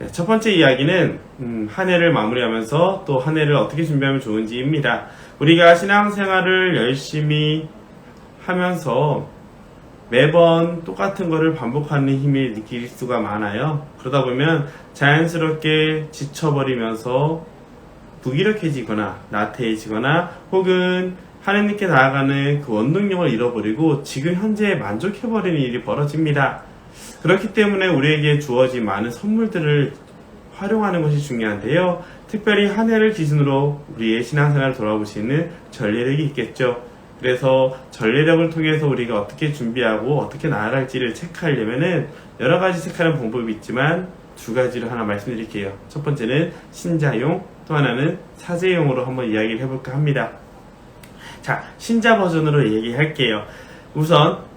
네, 첫 번째 이야기는 한 해를 마무리하면서 또 한 해를 어떻게 준비하면 좋은지입니다. 우리가 신앙생활을 열심히 하면서 매번 똑같은 것을 반복하는 힘을 느낄 수가 많아요. 그러다 보면 자연스럽게 지쳐버리면서 무기력해지거나 나태해지거나 혹은 하나님께 나아가는 그 원동력을 잃어버리고 지금 현재에 만족해버리는 일이 벌어집니다. 그렇기 때문에 우리에게 주어진 많은 선물들을 활용하는 것이 중요한데요. 특별히 한 해를 기준으로 우리의 신앙생활을 돌아볼 수 있는 전례력이 있겠죠. 그래서 전례력을 통해서 우리가 어떻게 준비하고 어떻게 나아갈지를 체크하려면은 여러 가지 체크하는 방법이 있지만 두 가지를 하나 말씀드릴게요. 첫 번째는 신자용, 또 하나는 사제용으로 한번 이야기를 해볼까 합니다. 자, 신자 버전으로 얘기할게요. 우선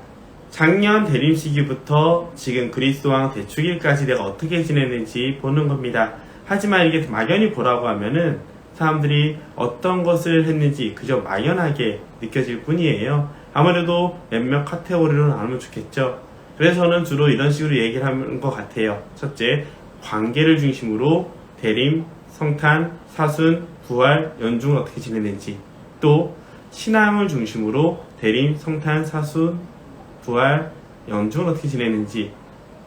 작년 대림 시기부터 지금 그리스도왕 대축일까지 내가 어떻게 지냈는지 보는 겁니다. 하지만 이게 막연히 보라고 하면은 사람들이 어떤 것을 했는지 그저 막연하게 느껴질 뿐이에요. 아무래도 몇몇 카테고리로 나누면 좋겠죠. 그래서 저는 주로 이런 식으로 얘기를 하는 것 같아요. 첫째, 관계를 중심으로 대림, 성탄, 사순, 부활, 연중을 어떻게 지냈는지, 또 신앙을 중심으로 대림, 성탄, 사순, 부활, 연중을 어떻게 지냈는지,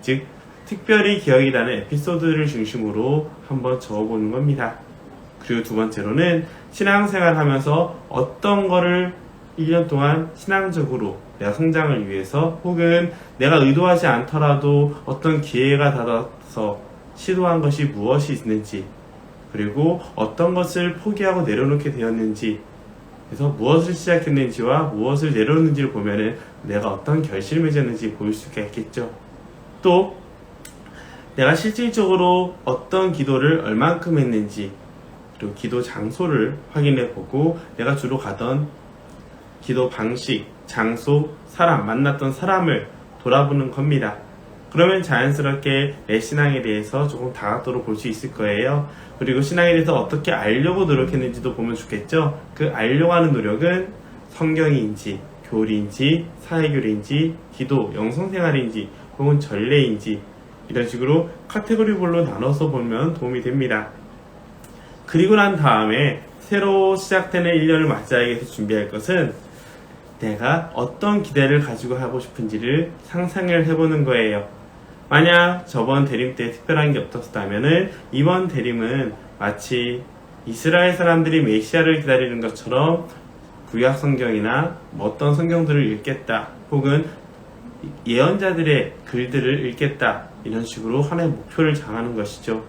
즉 특별히 기억이 나는 에피소드를 중심으로 한번 적어보는 겁니다. 그리고 두 번째로는 신앙생활 하면서 어떤 거를 1년 동안 신앙적으로 내가 성장을 위해서 혹은 내가 의도하지 않더라도 어떤 기회가 닿아서 시도한 것이 무엇이 있는지, 그리고 어떤 것을 포기하고 내려놓게 되었는지, 그래서 무엇을 시작했는지와 무엇을 내려놓는지를 보면은 내가 어떤 결실을 맺었는지 보일 수가 있겠죠. 또 내가 실질적으로 어떤 기도를 얼만큼 했는지, 그리고 기도 장소를 확인해 보고 내가 주로 가던 기도 방식, 장소, 사람, 만났던 사람을 돌아보는 겁니다. 그러면 자연스럽게 내 신앙에 대해서 조금 다각도로 볼 수 있을 거예요. 그리고 신앙에 대해서 어떻게 알려고 노력했는지도 보면 좋겠죠. 그 알려고 하는 노력은 성경인지, 교리인지, 사회교리인지, 기도, 영성생활인지, 혹은 전례인지, 이런 식으로 카테고리별로 나눠서 보면 도움이 됩니다. 그리고 난 다음에 새로 시작되는 1년을 맞이하기 위해서 준비할 것은 내가 어떤 기대를 가지고 하고 싶은지를 상상을 해보는 거예요. 만약 저번 대림 때 특별한 게 없었다면은 이번 대림은 마치 이스라엘 사람들이 메시아를 기다리는 것처럼 구약 성경이나 어떤 성경들을 읽겠다, 혹은 예언자들의 글들을 읽겠다, 이런 식으로 하나의 목표를 정하는 것이죠.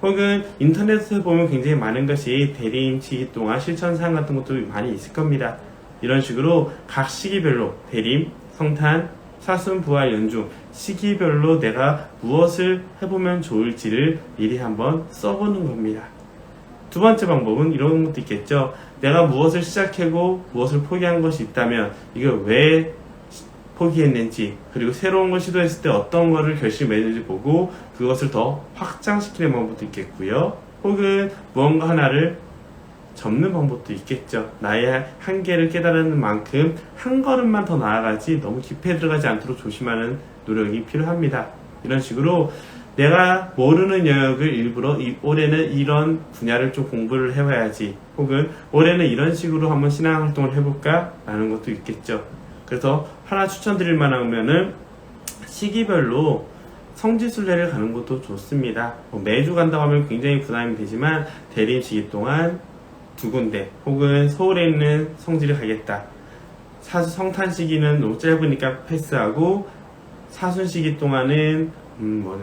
혹은 인터넷에 보면 굉장히 많은 것이 대림 시기 동안 실천사항 같은 것도 많이 있을 겁니다. 이런 식으로 각 시기별로 대림, 성탄, 사순, 부활, 연중 시기별로 내가 무엇을 해보면 좋을지를 미리 한번 써보는 겁니다. 두 번째 방법은 이런 것도 있겠죠. 내가 무엇을 시작하고 무엇을 포기한 것이 있다면 이걸 왜 포기했는지, 그리고 새로운 걸 시도했을 때 어떤 거를 결심했는지 보고 그것을 더 확장시키는 방법도 있겠고요. 혹은 무언가 하나를 접는 방법도 있겠죠. 나의 한계를 깨달은 만큼 한 걸음만 더 나아가지 너무 깊이 들어가지 않도록 조심하는 노력이 필요합니다. 이런 식으로 내가 모르는 영역을 일부러 올해는 이런 분야를 좀 공부를 해봐야지, 혹은 올해는 이런 식으로 한번 신앙활동을 해볼까 라는 것도 있겠죠. 그래서 하나 추천드릴 만하면은 시기별로 성지순례를 가는 것도 좋습니다. 매주 간다고 하면 굉장히 부담이 되지만 대림 시기 동안 두 군데, 혹은 서울에 있는 성지를 가겠다. 성탄 시기는 너무 짧으니까 패스하고, 사순 시기 동안은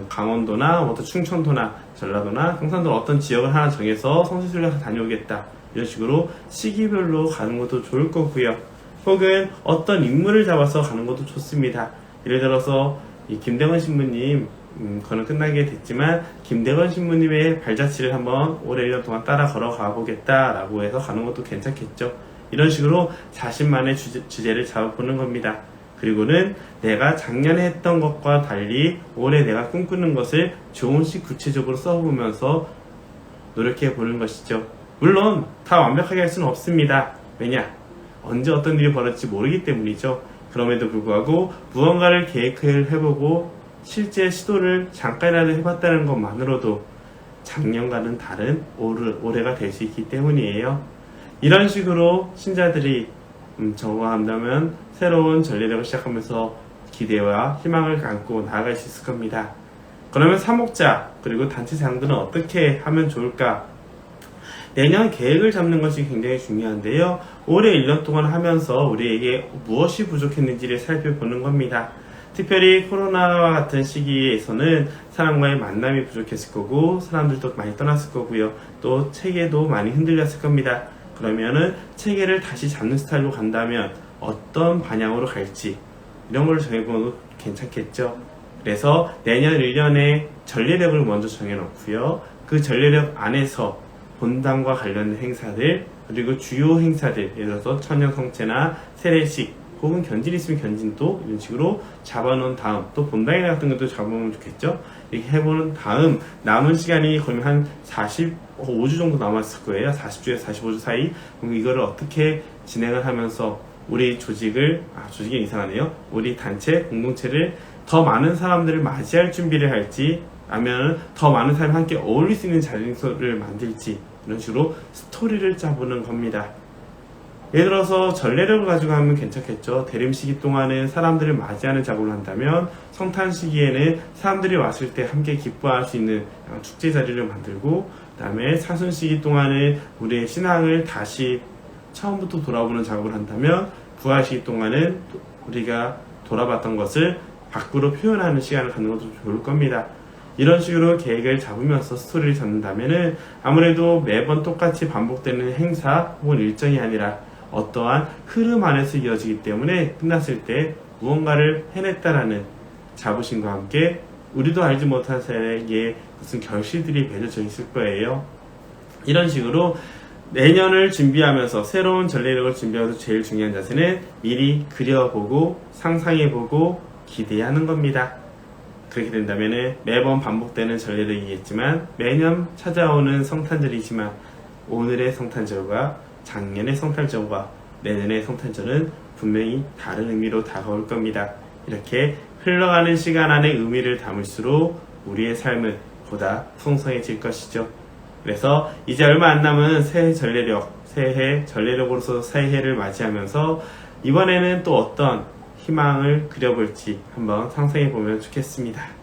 강원도나 충청도나 전라도나 경상도 어떤 지역을 하나 정해서 성지순례 다녀오겠다. 이런 식으로 시기별로 가는 것도 좋을 거고요. 혹은 어떤 인물을 잡아서 가는 것도 좋습니다. 예를 들어서 김대건 신부님, 그는 끝나게 됐지만 김대건 신부님의 발자취를 한번 올해 1년 동안 따라 걸어가 보겠다라고 해서 가는 것도 괜찮겠죠. 이런 식으로 자신만의 주제를 잡아보는 겁니다. 그리고는 내가 작년에 했던 것과 달리 올해 내가 꿈꾸는 것을 조금씩 구체적으로 써보면서 노력해 보는 것이죠. 물론 다 완벽하게 할 수는 없습니다. 왜냐? 언제 어떤 일이 벌어질지 모르기 때문이죠. 그럼에도 불구하고 무언가를 계획을 해보고 실제 시도를 잠깐이라도 해봤다는 것만으로도 작년과는 다른 올해가 될 수 있기 때문이에요. 이런 식으로 신자들이 적응한다면 새로운 전례력을 시작하면서 기대와 희망을 갖고 나아갈 수 있을 겁니다. 그러면 사목자 그리고 단체 장들은 어떻게 하면 좋을까? 내년 계획을 잡는 것이 굉장히 중요한데요. 올해 1년 동안 하면서 우리에게 무엇이 부족했는지를 살펴보는 겁니다. 특별히 코로나와 같은 시기에서는 사람과의 만남이 부족했을 거고 사람들도 많이 떠났을 거고요. 또 체계도 많이 흔들렸을 겁니다. 그러면은 체계를 다시 잡는 스타일로 간다면 어떤 방향으로 갈지 이런 걸 정해보는 것도 괜찮겠죠. 그래서 내년 1년에 전례력을 먼저 정해놓고요. 그 전례력 안에서 본당과 관련된 행사들 그리고 주요 행사들 예를 들어서 천년성체나 세례식 혹은 견진 있으면 견진도 이런 식으로 잡아놓은 다음 또 본당회 같은 것도 잡아보면 좋겠죠. 이렇게 해보는 다음 남은 시간이 거의 한 45주 정도 남았을 거예요. 40주에서 45주 사이. 그럼 이거를 어떻게 진행을 하면서 우리 조직이 이상하네요. 우리 단체, 공동체를 더 많은 사람들을 맞이할 준비를 할지 아니면 더 많은 사람이 함께 어울릴 수 있는 자리를 만들지 이런 식으로 스토리를 짜보는 겁니다. 예를 들어서 전례력을 가지고 하면 괜찮겠죠. 대림 시기 동안은 사람들을 맞이하는 작업을 한다면 성탄 시기에는 사람들이 왔을 때 함께 기뻐할 수 있는 축제 자리를 만들고 그 다음에 사순 시기 동안은 우리의 신앙을 다시 처음부터 돌아보는 작업을 한다면 부활 시기 동안은 우리가 돌아봤던 것을 밖으로 표현하는 시간을 갖는 것도 좋을 겁니다. 이런 식으로 계획을 잡으면서 스토리를 잡는다면은 아무래도 매번 똑같이 반복되는 행사 혹은 일정이 아니라 어떠한 흐름 안에서 이어지기 때문에 끝났을 때 무언가를 해냈다라는 자부심과 함께 우리도 알지 못한 사이에 무슨 결실들이 맺어져 있을 거예요. 이런 식으로 내년을 준비하면서 새로운 전례력을 준비하면서 제일 중요한 자세는 미리 그려보고 상상해보고 기대하는 겁니다. 그렇게 된다면 매번 반복되는 전례력이겠지만 매년 찾아오는 성탄절이지만 오늘의 성탄절과 작년의 성탄절과 내년의 성탄절은 분명히 다른 의미로 다가올 겁니다. 이렇게 흘러가는 시간 안에 의미를 담을수록 우리의 삶은 보다 풍성해질 것이죠. 그래서 이제 얼마 안 남은 새해 전례력으로서 새해를 맞이하면서 이번에는 또 어떤 희망을 그려볼지 한번 상상해 보면 좋겠습니다.